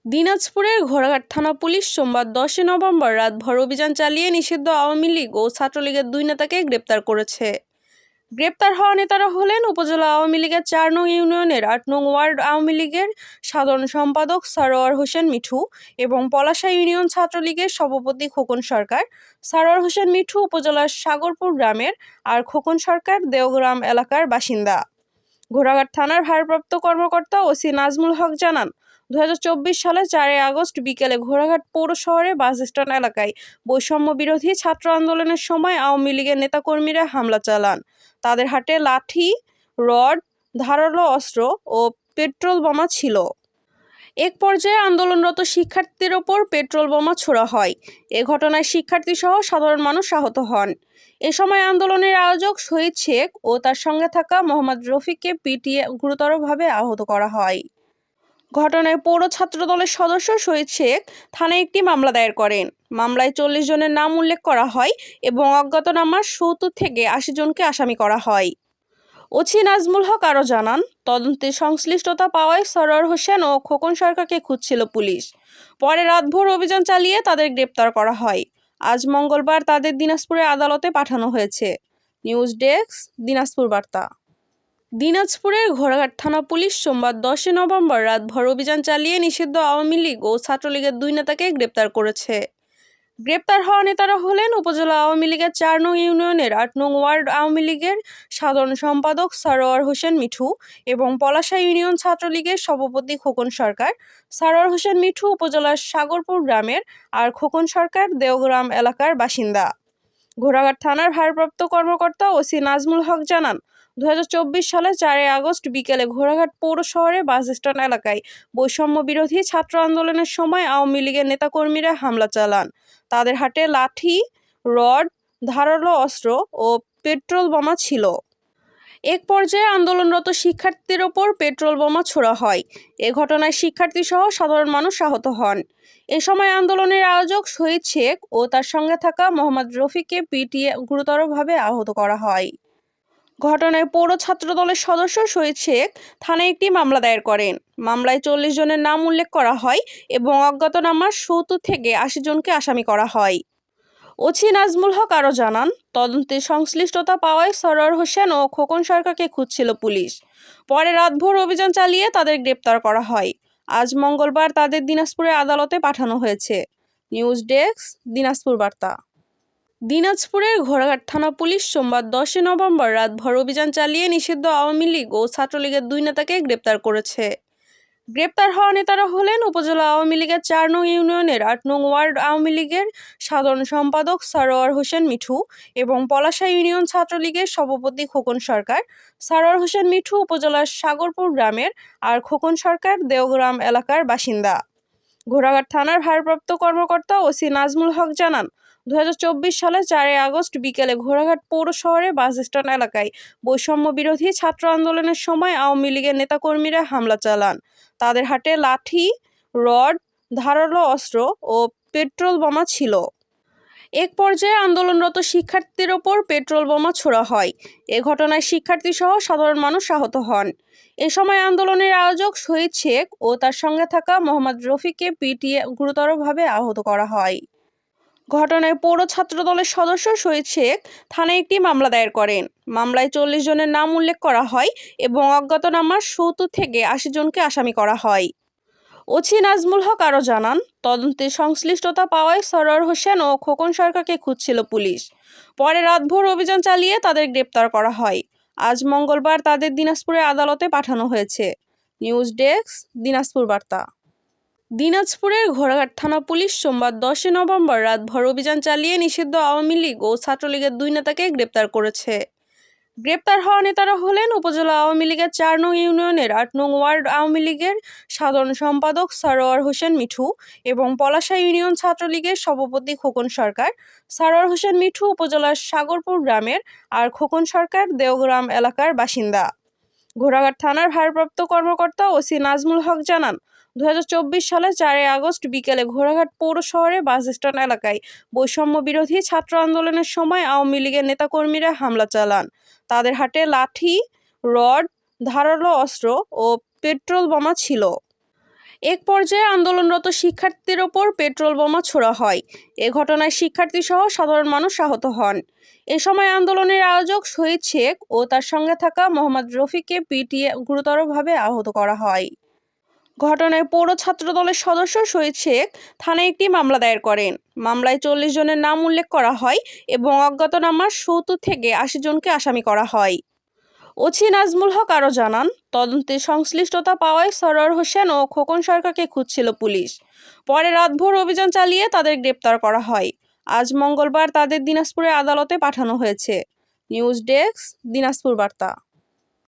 দিনাজপুরের ঘোড়াঘাট থানা পুলিশ সোমবার 10 নভেম্বর রাতভর অভিযান চালিয়ে নিষিদ্ধ আওয়ামী লীগ ও ছাত্রলীগের 2 নেতাকে গ্রেপ্তার করেছে। গ্রেপ্তার হওয়া নেতারা হলেন উপজেলা আওয়ামী লীগের 4 নং ইউনিয়নের 8 নং ওয়ার্ড আওয়ামী লীগের সাধারণ সম্পাদক সারোয়ার হোসেন মিঠু এবং পলাশা ইউনিয়ন ছাত্রলীগের সভাপতি খোকন সরকার। সারোয়ার হোসেন মিঠু উপজেলার সাগরপুর গ্রামের আর খোকন সরকার দেওগ্রাম এলাকার বাসিন্দা। ঘোড়াঘাট থানার ভারপ্রাপ্ত কর্মকর্তা ওসি নাজমুল হক জানান, 2024 সালে 4 আগস্ট বিকেলে ঘোড়াঘাট পৌর শহরে বাস স্ট্যান্ড এলাকায় বৈষম্য বিরোধী ছাত্র আন্দোলনের সময় আওয়ামী লীগের নেতাকর্মীরা হামলা চালান। তাদের হাতে লাঠি, রড, ধারালো অস্ত্র ও পেট্রোল বোমা ছিল। এক পর্যায়ে আন্দোলনরত শিক্ষার্থীদের ওপর পেট্রোল বোমা ছোড়া হয়। এ ঘটনায় শিক্ষার্থীসহ সাধারণ মানুষ আহত হন। এ সময় আন্দোলনের আয়োজক শহীদ শেখ ও তার সঙ্গে থাকা মোহাম্মদ রফিককে পিটিয়ে গুরুতরভাবে আহত করা হয়। ঘটনায় পৌর ছাত্র দলের সদস্য শহীদ শেখ থানায় একটি মামলা দায়ের করেন। মামলায় 40 জনের নাম উল্লেখ করা হয় এবং অজ্ঞাতনামার 70 থেকে 80 জনকে আসামি করা হয়। ওসি নাজমুল হক আরও জানান, তদন্তে সংশ্লিষ্টতা পাওয়ায় সরোয়ার হোসেন ও খোকন সরকারকে খুঁজছিল পুলিশ। পরে রাতভর অভিযান চালিয়ে তাদের গ্রেপ্তার করা হয়। আজ মঙ্গলবার তাদের দিনাজপুরের আদালতে পাঠানো হয়েছে। নিউজ ডেস্ক, দিনাজপুর বার্তা। দিনাজপুরের ঘোড়াঘাট থানা পুলিশ সোমবার 10 নভেম্বর রাতভর অভিযান চালিয়ে নিষিদ্ধ আওয়ামী লীগ ও ছাত্রলীগের 2 নেতাকে গ্রেপ্তার করেছে। গ্রেপ্তার হওয়া নেতারা হলেন উপজেলা আওয়ামী লীগের 4 নং ইউনিয়নের 8 নং ওয়ার্ড আওয়ামী লীগের সাধারণ সম্পাদক সারোয়ার হোসেন মিঠু এবং পলাশা ইউনিয়ন ছাত্রলীগের সভাপতি খোকন সরকার। সারোয়ার হোসেন মিঠু উপজেলার সাগরপুর গ্রামের আর খোকন সরকার দেওগ্রাম এলাকার বাসিন্দা। ঘোড়াঘাট থানার ভারপ্রাপ্ত কর্মকর্তা ওসি নাজমুল হক জানান, 2024 সালে 4 আগস্ট বিকেলে ঘোড়াঘাট পৌর শহরে বাস স্ট্যান্ড এলাকায় বৈষম্য বিরোধী ছাত্র আন্দোলনের সময় আওয়ামী লীগের নেতাকর্মীরা হামলা চালান। তাদের হাতে লাঠি, রড, ধারালো অস্ত্র ও পেট্রোল বোমা ছিল। এক পর্যায়ে আন্দোলনরত শিক্ষার্থীদের ওপর পেট্রোল বোমা ছোড়া হয়। এ ঘটনায় শিক্ষার্থীসহ সাধারণ মানুষ আহত হন। এ সময় আন্দোলনের আয়োজক শহীদ শেখ ও তার সঙ্গে থাকা মোহাম্মদ রফিককে পিটিয়ে গুরুতরভাবে আহত করা হয়। ঘটনায় পৌর ছাত্র দলের সদস্য শহীদ শেখ থানায় একটি মামলা দায়ের করেন। মামলায় 40 জনের নাম উল্লেখ করা হয় এবং অজ্ঞাতনামার 70 থেকে 80 জনকে আসামি করা হয়। ওসি নাজমুল হক আরও জানান, তদন্তে সংশ্লিষ্টতা পাওয়ায় সরোয়ার হোসেন ও খোকন সরকারকে খুঁজছিল পুলিশ। পরে রাতভর অভিযান চালিয়ে তাদের গ্রেপ্তার করা হয়। আজ মঙ্গলবার তাদের দিনাজপুরের আদালতে পাঠানো হয়েছে। নিউজ ডেস্ক, দিনাজপুর বার্তা। দিনাজপুরের ঘোড়াঘাট থানা পুলিশ সোমবার 10 নভেম্বর রাতভর অভিযান চালিয়ে নিষিদ্ধ আওয়ামী লীগ ও ছাত্রলীগের 2 নেতাকে গ্রেপ্তার করেছে। গ্রেপ্তার হওয়া নেতারা হলেন উপজেলা আওয়ামী লীগের 4 নং ইউনিয়নের 8 নং ওয়ার্ড আওয়ামী লীগের সাধারণ সম্পাদক সারোয়ার হোসেন মিঠু এবং পলাশা ইউনিয়ন ছাত্রলীগের সভাপতি খোকন সরকার। সারোয়ার হোসেন মিঠু উপজেলার সাগরপুর গ্রামের আর খোকন সরকার দেওগ্রাম এলাকার বাসিন্দা। ঘোড়াঘাট থানার ভারপ্রাপ্ত কর্মকর্তা ওসি নাজমুল হক জানান, 2024 সালে 4 আগস্ট বিকেলে ঘোড়াঘাট পৌর শহরে বাস স্ট্যান্ড এলাকায় বৈষম্য বিরোধী ছাত্র আন্দোলনের সময় আওয়ামী লীগের নেতাকর্মীরা হামলা চালান। তাদের হাতে লাঠি, রড, ধারালো অস্ত্র ও পেট্রোল বোমা ছিল। এক পর্যায়ে আন্দোলনরত শিক্ষার্থীদের ওপর পেট্রোল বোমা ছোড়া হয়। এ ঘটনায় শিক্ষার্থীসহ সাধারণ মানুষ আহত হন। এ সময় আন্দোলনের আয়োজক শহীদ শেখ ও তার সঙ্গে থাকা মোহাম্মদ রফিককে পিটিয়ে গুরুতরভাবে আহত করা হয়। ঘটনায় পৌর ছাত্র দলের সদস্য শহীদ শেখ থানায় একটি মামলা দায়ের করেন। মামলায় 40 জনের নাম উল্লেখ করা হয় এবং অজ্ঞাতনামার 70 থেকে 80 জনকে আসামি করা হয়। ওসি নাজমুল হক আরও জানান, তদন্তে সংশ্লিষ্টতা পাওয়ায় সরোয়ার হোসেন ও খোকন সরকারকে খুঁজছিল পুলিশ। পরে রাতভর অভিযান চালিয়ে তাদের গ্রেপ্তার করা হয়। আজ মঙ্গলবার তাদের দিনাজপুরের আদালতে পাঠানো হয়েছে। নিউজ ডেস্ক, দিনাজপুর বার্তা। দিনাজপুরের ঘোড়াঘাট থানা পুলিশ সোমবার 10 নভেম্বর রাতভর অভিযান চালিয়ে নিষিদ্ধ আওয়ামী লীগ ও ছাত্রলীগের 2 নেতাকে গ্রেপ্তার করেছে। গ্রেপ্তার হওয়া নেতারা হলেন উপজেলা আওয়ামী লীগের 4 নং ইউনিয়নের 8 নং ওয়ার্ড আওয়ামী লীগের সাধারণ সম্পাদক সারোয়ার হোসেন মিঠু এবং পলাশা ইউনিয়ন ছাত্রলীগের সভাপতি খোকন সরকার। সারোয়ার হোসেন মিঠু উপজেলার সাগরপুর গ্রামের আর খোকন সরকার দেওগ্রাম এলাকার বাসিন্দা। ঘোড়াঘাট থানার ভারপ্রাপ্ত কর্মকর্তা ওসি নাজমুল হক জানান, 2024 সালে 4 আগস্ট বিকেলে ঘোড়াঘাট পৌর শহরে বাস স্ট্যান্ড এলাকায় বৈষম্য বিরোধী ছাত্র আন্দোলনের সময় আওয়ামী লীগের নেতাকর্মীরা হামলা চালান। তাদের হাতে লাঠি, রড, ধারালো অস্ত্র ও পেট্রোল বোমা ছিল। এক পর্যায়ে আন্দোলনরত শিক্ষার্থীদের ওপর পেট্রোল বোমা ছোড়া হয়। এ ঘটনায় শিক্ষার্থীসহ সাধারণ মানুষ আহত হন। এ সময় আন্দোলনের আয়োজক শহীদ শেখ ও তার সঙ্গে থাকা মোহাম্মদ রফিককে পিটিয়ে গুরুতরভাবে আহত করা হয়। ঘটনায় পৌর ছাত্রদলের সদস্য শহীদ শেখ থানায় একটি মামলা দায়ের করেন। মামলায় 40 জনের নাম উল্লেখ করা হয় এবং অজ্ঞাতনামার 70 থেকে 80 জনকে আসামি করা হয়। ওসি নাজমুল হক আরও জানান, তদন্তে সংশ্লিষ্টতা পাওয়ায় সরোয়ার হোসেন ও খোকন সরকারকে খুঁজছিল পুলিশ। পরে রাতভর অভিযান চালিয়ে তাদের গ্রেপ্তার করা হয়। আজ মঙ্গলবার তাদের দিনাজপুরের আদালতে পাঠানো হয়েছে। নিউজ ডেস্ক, দিনাজপুর বার্তা।